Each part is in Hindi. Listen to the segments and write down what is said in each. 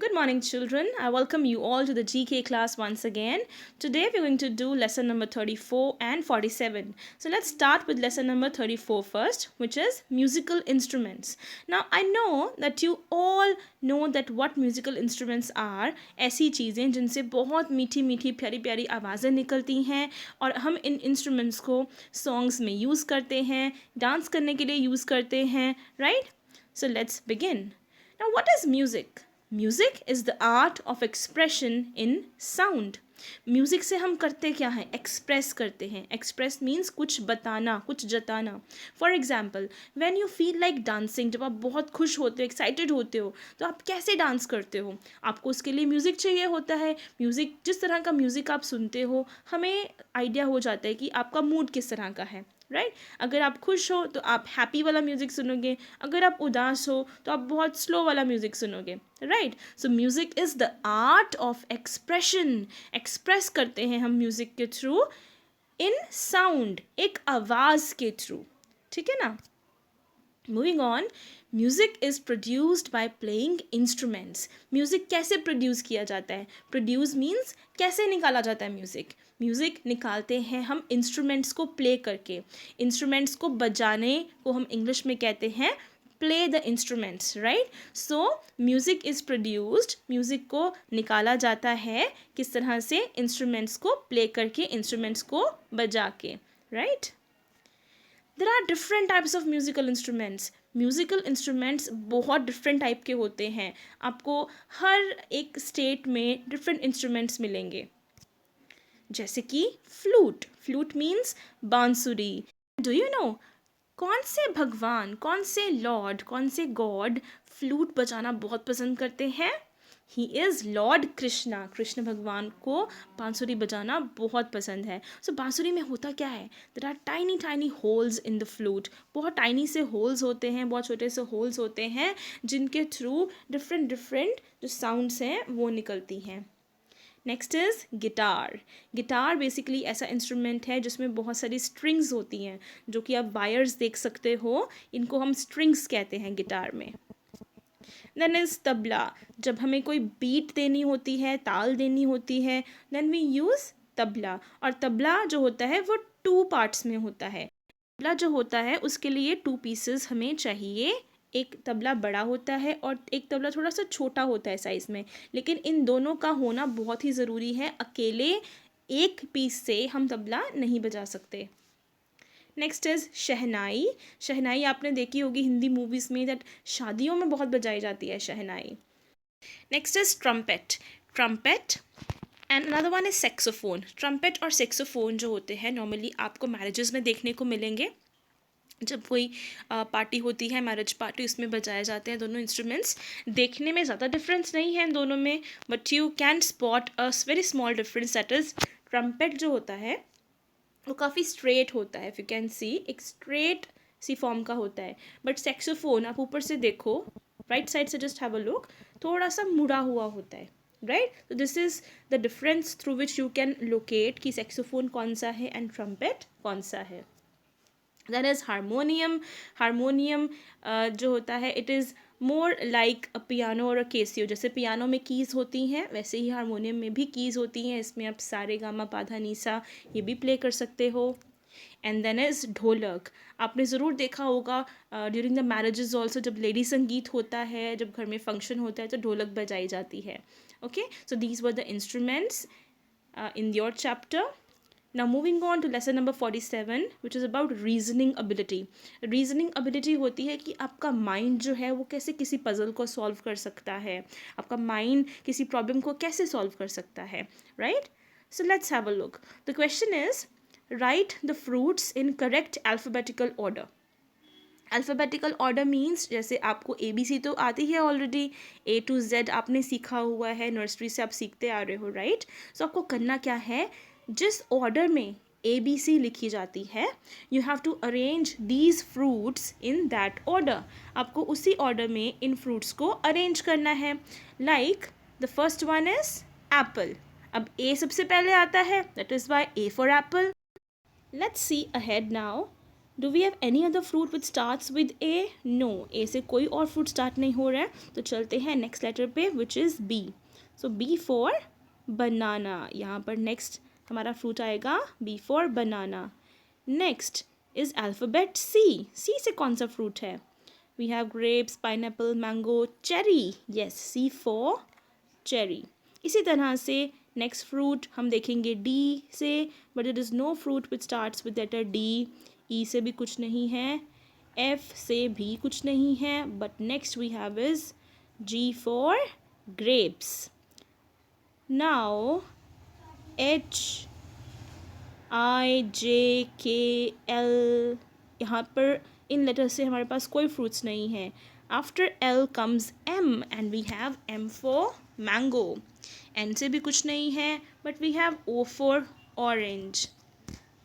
Good morning, children. I welcome you all to the GK class once again. Today we're going to do lesson number 34 and 47. So let's start with lesson number 34 first, which is musical instruments. Now I know that you all know that what musical instruments are. ऐसी चीज़ें जिनसे बहुत मीठी मीठी प्यारी प्यारी आवाज़ें निकलती हैं और हम इन इंस्ट्रूमेंट्स को सॉन्ग्स में यूज़ करते हैं, डांस करने के लिए यूज़ करते हैं, right? So let's begin. Now what is music? Music is the art of expression in sound. Music से हम करते क्या हैं? एक्सप्रेस करते हैं. एक्सप्रेस मीन्स कुछ बताना, कुछ जताना. For example, when you feel like dancing, जब आप बहुत खुश होते हो, एक्साइटेड होते हो, तो आप कैसे डांस करते हो? आपको उसके लिए म्यूज़िक चाहिए होता है. म्यूज़िक, जिस तरह का म्यूज़िक आप सुनते हो, हमें आइडिया हो जाता है कि आपका मूड किस तरह का है, राइट? अगर आप खुश हो तो आप हैप्पी वाला म्यूज़िक सुनोगे, अगर आप उदास हो तो आप बहुत स्लो वाला म्यूज़िक सुनोगे, right? So music is the art of expression. Express करते हैं हम म्यूज़िक के थ्रू इन साउंड, एक आवाज़ के थ्रू. ठीक है ना? Moving on, music is produced by playing instruments. Music कैसे प्रोड्यूस किया जाता है? प्रोड्यूस मीन्स कैसे निकाला जाता है म्यूज़िक. म्यूज़िक निकालते हैं हम इंस्ट्रूमेंट्स को प्ले करके. इंस्ट्रूमेंट्स को बजाने को हम इंग्लिश में कहते हैं play the instruments, right? So music is produced, music को निकाला जाता है किस तरह से? इंस्ट्रूमेंट्स को प्ले करके, इंस्ट्रूमेंट्स को बजा के, right? There are different types of musical instruments. Musical instruments बहुत डिफरेंट टाइप के होते हैं. आपको हर एक स्टेट में डिफरेंट इंस्ट्रूमेंट्स मिलेंगे. जैसे कि फ्लूट. फ्लूट मीन्स बांसुरी. डू यू नो कौन से भगवान, कौन से लॉर्ड, कौन से गॉड फ्लूट बजाना बहुत पसंद करते हैं? He is Lord Krishna. Krishna भगवान को बांसुरी बजाना बहुत पसंद है. सो बांसुरी में होता क्या है? There are tiny tiny holes in the flute. बहुत टाइनी से होल्स होते हैं, बहुत छोटे से होल्स होते हैं जिनके थ्रू डिफरेंट डिफरेंट जो साउंड्स हैं वो निकलती हैं. Next is guitar. Guitar basically ऐसा इंस्ट्रूमेंट है जिसमें बहुत सारी स्ट्रिंग्स होती हैं, जो कि आप वायर्स देख सकते हो. इनको हम स्ट्रिंग्स कहते हैं गिटार में. Then is tabla. जब हमें कोई बीट देनी होती है, ताल देनी होती है, देन वी यूज़ तबला. और तबला जो होता है वो 2 पार्ट्स में होता है. तबला जो होता है उसके लिए 2 पीसेस हमें चाहिए. एक तबला बड़ा होता है और एक तबला थोड़ा सा छोटा होता है साइज़ में, लेकिन इन दोनों का होना बहुत ही ज़रूरी है. अकेले एक पीस से हम तबला नहीं बजा सकते. नेक्स्ट इज़ शहनाई. शहनाई आपने देखी होगी हिंदी मूवीज़ में, दैट शादियों में बहुत बजाई जाती है शहनाई. Next is trumpet. Trumpet and another one is saxophone. Trumpet और सेक्सोफोन जो होते हैं नॉर्मली आपको मैरिजेस में देखने को मिलेंगे. जब कोई पार्टी होती है, मैरिज पार्टी, उसमें बजाए जाते हैं दोनों इंस्ट्रूमेंट्स. देखने में ज़्यादा डिफरेंस नहीं है इन दोनों में, but you can spot a very small difference. That is trumpet जो होता है वो काफ़ी स्ट्रेट होता है. इफ़ यू कैन सी, एक स्ट्रेट सी फॉर्म का होता है. बट सेक्सोफोन आप ऊपर से देखो, राइट साइड से जस्ट हैव अ लुक, थोड़ा सा मुड़ा हुआ होता है, राइट? तो this is the difference through which you can locate कि सेक्सोफोन कौन सा है एंड ट्रम्पेट कौन सा है. That is harmonium. हारमोनियम जो होता है it is more like a piano और अ केसियो. जैसे पियानो में कीज़ होती हैं वैसे ही हारमोनियम में भी कीज़ होती हैं. इसमें आप सारे गामा पाधा नीसा ये भी प्ले कर सकते हो. एंड देन इज़ ढोलक. आपने ज़रूर देखा होगा ड्यूरिंग द मैरिजेज ऑल्सो, जब लेडी संगीत होता है, जब घर में फंक्शन होता है तो ढोलक बजाई जाती है. Okay, so these were the instruments in your chapter. Now moving on to lesson number 47, which is about reasoning ability. Reasoning ability होती है कि आपका माइंड जो है वो कैसे किसी पज़ल को सॉल्व कर सकता है, आपका माइंड किसी प्रॉब्लम को कैसे सॉल्व कर सकता है, right? So let's have a look. The question is right the fruits in correct alphabetical order. Alphabetical order means जैसे आपको ABC तो आती है ऑलरेडी, A to Z आपने सीखा हुआ है, नर्सरी से आप सीखते आ रहे हो, राइट? सो आपको करना क्या है, जिस ऑर्डर में ABC लिखी जाती है you have to arrange these fruits in that order. आपको उसी ऑर्डर में इन फ्रूट्स को अरेंज करना है. Like the first one is apple. अब A सबसे पहले आता है, that is why A for apple. Let's see ahead now. Do we have any other fruit which starts with A? No, A से कोई और फ्रूट स्टार्ट नहीं हो रहा है. तो चलते हैं नेक्स्ट लेटर पे which is B. So B for banana. यहाँ पर नेक्स्ट हमारा फ्रूट आएगा B for banana. Next is alphabet C. C से कौन सा फ्रूट है? We have grapes, pineapple, mango, cherry. Yes, C for cherry. इसी तरह से नेक्स्ट फ्रूट हम देखेंगे डी से, but it is no fruit which starts with letter D. E से भी कुछ नहीं है, एफ से भी कुछ नहीं है, but next we have is G for grapes. Now H I J K L, यहाँ पर इन लेटर से हमारे पास कोई फ्रूट्स नहीं है. After L comes M and we have M for mango. N से भी कुछ नहीं है, but we have O for orange.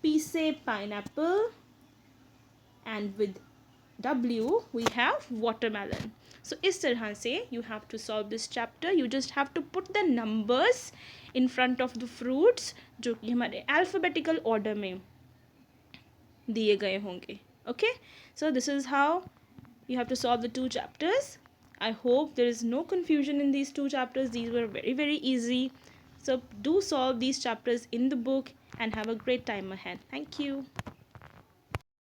P से pineapple, and with W we have watermelon. So इस तरह से you have to solve this chapter. You just have to put the numbers in front of the fruits जो कि हमारे alphabetical order में दिए गए होंगे. Okay, so this is how you have to solve the two chapters. I hope there is no confusion in these two chapters. These were very easy. So do solve these chapters in the book and have a great time ahead. Thank you.